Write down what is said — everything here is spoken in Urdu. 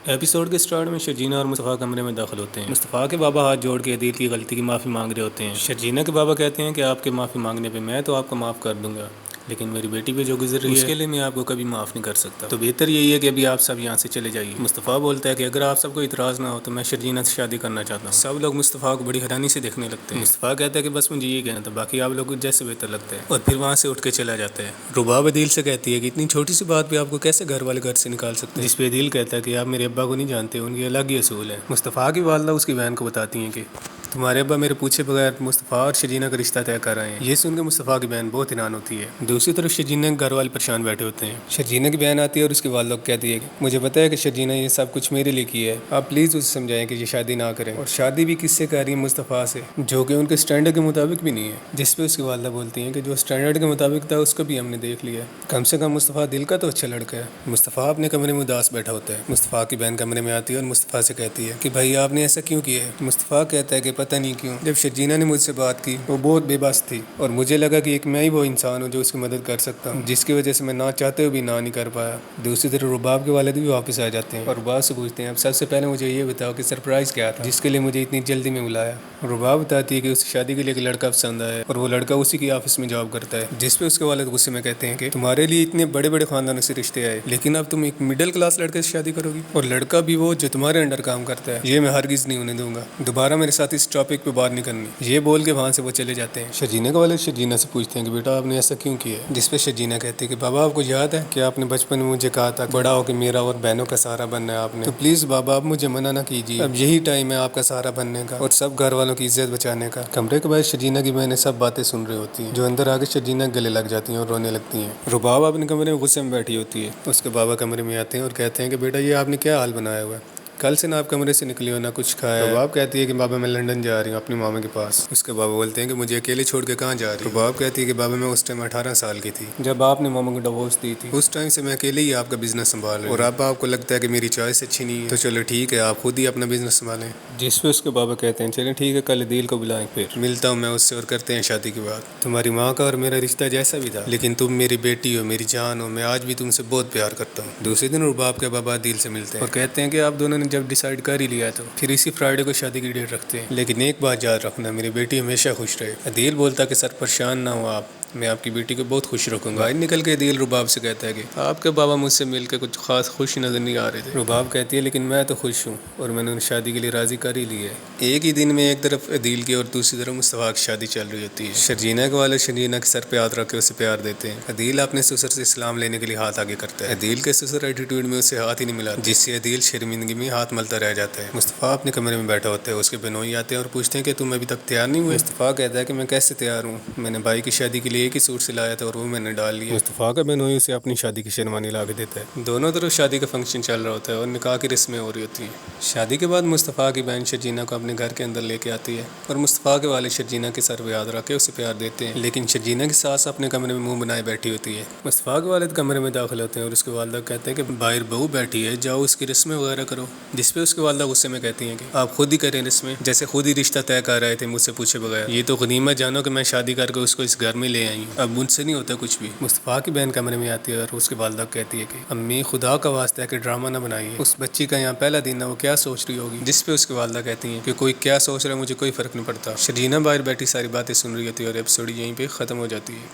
ایپیسوڈ کے سٹارٹ میں شرجینہ اور مصطفیٰ کمرے میں داخل ہوتے ہیں۔ مصطفیٰ کے بابا ہاتھ جوڑ کے عدیل کی غلطی کی معافی مانگ رہے ہوتے ہیں۔ شرجینہ کے بابا کہتے ہیں کہ آپ کے معافی مانگنے پہ میں تو آپ کو معاف کر دوں گا، لیکن میری بیٹی پہ جو گزر رہی ہے اس کے لیے میں آپ کو کبھی معاف نہیں کر سکتا، تو بہتر یہی ہے کہ ابھی آپ سب یہاں سے چلے جائیے۔ مصطفیٰ بولتا ہے کہ اگر آپ سب کو اعتراض نہ ہو تو میں شرجینہ سے شادی کرنا چاہتا ہوں۔ سب لوگ مصطفیٰ کو بڑی حیرانی سے دیکھنے لگتے ہیں۔ مصطفیٰ کہتا ہے کہ بس مجھے یہ کہنا تھا، باقی آپ لوگوں کو جیسے بہتر لگتا ہے، اور پھر وہاں سے اٹھ کے چلا جاتا ہے۔ رباب عدیل سے کہتی ہے کہ اتنی چھوٹی سی بات پہ آپ کو کیسے گھر والے گھر سے نکال سکتے ہیں، جس پہ عدیل کہتا ہے کہ آپ میرے ابا کو نہیں جانتے، ان کی الگ ہی اصول ہے۔ مصطفیٰ کی والدہ اس کی بہن کو بتاتی ہیں کہ تمہارے ابا میرے پوچھے بغیر مصطفیٰ اور شرجینہ کا رشتہ طے کر رہے ہیں۔ یہ سن کے مصطفیٰ کی بہن بہت حیران ہوتی ہے۔ دوسری طرف شرجینہ کے گھر والے پریشان بیٹھے ہوتے ہیں۔ شرجینہ کی بہن آتی ہے اور اس کے والدہ کو کہتی ہے کہ مجھے پتہ ہے کہ شرجینہ یہ سب کچھ میرے لیے کی ہے، آپ پلیز اسے سمجھائیں کہ یہ شادی نہ کریں، اور شادی بھی کس سے کر رہی ہے؟ مصطفیٰ سے، جو کہ ان کے اسٹینڈرڈ کے مطابق بھی نہیں ہے۔ جس پہ اس کی والدہ بولتی ہیں کہ جو اسٹینڈرڈ کے مطابق تھا اس کو بھی ہم نے دیکھ لیا، کم سے کم مصطفیٰ دل کا تو اچھا لڑکا ہے۔ مصطفیٰ اپنے کمرے میں اداس بیٹھا ہوتا ہے۔ مصطفیٰ کی بہن کمرے میں آتی ہے اور مصطفیٰ سے کہتی ہے کہ بھائی آپ نے ایسا کیوں کیا ہے؟ مصطفیٰ کہتا ہے کہ پتہ نہیں کیوں، جب شرجینہ نے مجھ سے بات کی وہ بہت بے بس تھی، اور مجھے لگا کہ ایک میں ہی وہ انسان ہوں جو اس کی مدد کر سکتا ہوں، جس کی وجہ سے میں نہ چاہتے ہوئے بھی نہ نہیں کر پایا۔ دوسری طرف رباب کے والد بھی واپس آ جاتے ہیں اور رباب سے پوچھتے ہیں اب سب سے پہلے مجھے یہ بتاؤ کہ سرپرائز کیا تھا جس کے لیے مجھے اتنی جلدی میں بلایا؟ رباب بتاتی ہے کہ اس شادی کے لیے ایک لڑکا پسند آیا ہے اور وہ لڑکا اسی کی آفس میں جاب کرتا ہے، جس پہ اس کے والد غصے میں کہتے ہیں کہ تمہارے لیے اتنے بڑے بڑے خاندانوں سے رشتے آئے، لیکن اب تم ایک مڈل کلاس لڑکے سے شادی کرو گی، اور لڑکا بھی وہ جو تمہارے انڈر کام کرتا ہے، یہ میں ہرگز نہیں ہونے دوں گا، دوبارہ میرے ساتھ اس ٹاپک پہ بات نہیں کرنی۔ یہ بول کے وہاں سے وہ چلے جاتے ہیں۔ شرجینہ کے والد شرجینہ سے پوچھتے ہیں کہ بیٹا آپ نے ایسا کیوں کیا ہے؟ جس پہ شرجینہ کہتی ہے کہ بابا آپ کو یاد ہے کہ آپ نے بچپن میں مجھے کہا تھا بڑا ہو کہ میرا اور بہنوں کا سہارا بننا ہے آپ نے، تو پلیز بابا آپ مجھے منع نہ کیجیے، اب یہی ٹائم ہے آپ کا سہارا بننے کا اور سب گھر والوں کی عزت بچانے کا۔ کمرے کے باہر شرجینہ کی بہنیں سب باتیں سن رہی ہوتی ہیں، جو اندر آگے شرجینہ گلے لگ جاتی ہیں اور رونے لگتی ہیں۔ رباب اپنے کمرے میں غصے میں بیٹھی ہوتی ہے۔ اس کے بابا کمرے میں آتے ہیں اور کہتے ہیں کہ بیٹا یہ آپ نے کیا حال بنایا ہوا ہے، کل سے نہ آپ کمرے سے نکلی ہو نہ کچھ کھایا ہے۔ رباب کہتی ہے کہ بابا میں لندن جا رہی ہوں اپنی ماما کے پاس۔ اس کے بابا بولتے ہیں کہ مجھے اکیلے چھوڑ کے کہاں جا رہی؟ رباب کہتی ہے کہ بابا میں اس ٹائم 18 سال کی تھی جب آپ نے ماما کو ڈیورس دی تھی، اس ٹائم سے میں اکیلے ہی آپ کا بزنس سنبھال رہی ہوں، اور اب آپ کو لگتا ہے کہ میری چوائس اچھی نہیں ہے تو چلو ٹھیک ہے آپ خود ہی اپنا بزنس سنبھالیں۔ جس پہ اس کے بابا کہتے ہیں چلیں ٹھیک ہے کل عدیل کو بلائیں، پھر ملتا ہوں میں اس سے اور کرتے ہیں شادی کی بات۔ تمہاری ماں کا اور میرا رشتہ جیسا بھی تھا، لیکن تم میری بیٹی ہو، میری جان ہو، میں آج بھی تم سے بہت پیار کرتا ہوں۔ دوسرے دن رباب کے بابا عدیل سے ملتے ہیں اور کہتے ہیں کہ آپ دونوں نے جب ڈیسائیڈ کر ہی لیا تو پھر اسی فرائیڈے کو شادی کی ڈیٹ رکھتے ہیں، لیکن ایک بات یاد رکھنا میری بیٹی ہمیشہ خوش رہے۔ عدیل بولتا کہ سر پریشان نہ ہو آپ، میں آپ کی بیٹی کو بہت خوش رکھوں گا۔ باہر نکل کے عدیل رباب سے کہتا ہے کہ آپ کے بابا مجھ سے مل کے کچھ خاص خوش نظر نہیں آ رہے تھے۔ رباب کہتی ہے لیکن میں تو خوش ہوں اور میں نے ان شادی کے لیے راضی کر ہی لی ہے۔ ایک ہی دن میں ایک طرف عدیل کی اور دوسری طرف مصطفیٰ کی شادی چل رہی ہوتی ہے۔ شرجینہ کے والد شرجینہ کے سر پہ ہاتھ رکھ کے اسے پیار دیتے ہیں۔ عدیل اپنے سسر سے اسلام لینے کے لیے ہاتھ آگے کرتا ہے۔ عدیل کے سسر ایٹیٹیوڈ میں اسے ہاتھ ہی نہیں ملاتے، جس سے عدیل شرمندگی میں ہاتھ ملتا رہ جاتا ہے۔ مصطفیٰ اپنے کمرے میں بیٹھا ہوتا ہے، اس کے بہنوئی آتے ہیں اور پوچھتے ہیں کہ تم ابھی تک تیار نہیں ہوئے؟ مصطفیٰ کہتا ہے کہ میں کیسے تیار ہوں، میں نے بھائی کی شادی کے لیے ایک ہی سوٹ سلایا تھا اور وہ میں نے ڈال لیا۔ مصطفیٰ کا بہنوئی اسے اپنی شادی کی شیروانی لا کے دیتا ہے۔ دونوں طرف شادی کا فنکشن چل رہا ہوتا ہے اور نکاح کی رسمیں ہو رہی ہوتی ہیں۔ شادی کے بعد مصطفیٰ کی بہن شرجینہ کو اپنے گھر کے اندر لے کے آتی ہے اور مصطفیٰ کے والد شرجینہ کے سر پہ ہاتھ رکھ کے اسے پیار دیتے ہیں، لیکن شرجینہ کی ساس اپنے کمرے میں منہ بنائے بیٹھی ہوتی ہے۔ مصطفیٰ کے والد کمرے میں داخل ہوتے ہیں اور اس کے والدہ کہتے ہیں کہ باہر بہو بیٹھی ہے، جاؤ اس کی رسمیں وغیرہ کرو، جس پہ اس کے والدہ غصے میں کہتی ہیں کہ آپ خود ہی کریں رسمیں، جیسے خود ہی رشتہ طے کر رہے تھے مجھ سے پوچھے بغیر، یہ تو غنیمت جانو کہ میں شادی کر کے اس کو اس گھر میں لے آئی ہوں، اب مجھ سے نہیں ہوتا کچھ بھی۔ مصطفیٰ کی بہن کمرے میں آتی ہے اور اس کے والدہ کہتی ہے کہ امی خدا کا واسطہ ہے کہ ڈرامہ نہ بنائیے، اس بچی کا یہاں پہلا دن ہے، وہ کیا سوچ رہی ہوگی؟ جس پہ اس کے والدہ کہتی ہیں کہ کوئی کیا سوچ رہا ہے مجھے کوئی فرق نہیں پڑتا۔ شرجینہ باہر بیٹھی ساری باتیں سن رہی ہوتی ہے اور ایپیسوڈ یہیں پہ ختم ہو جاتی ہے۔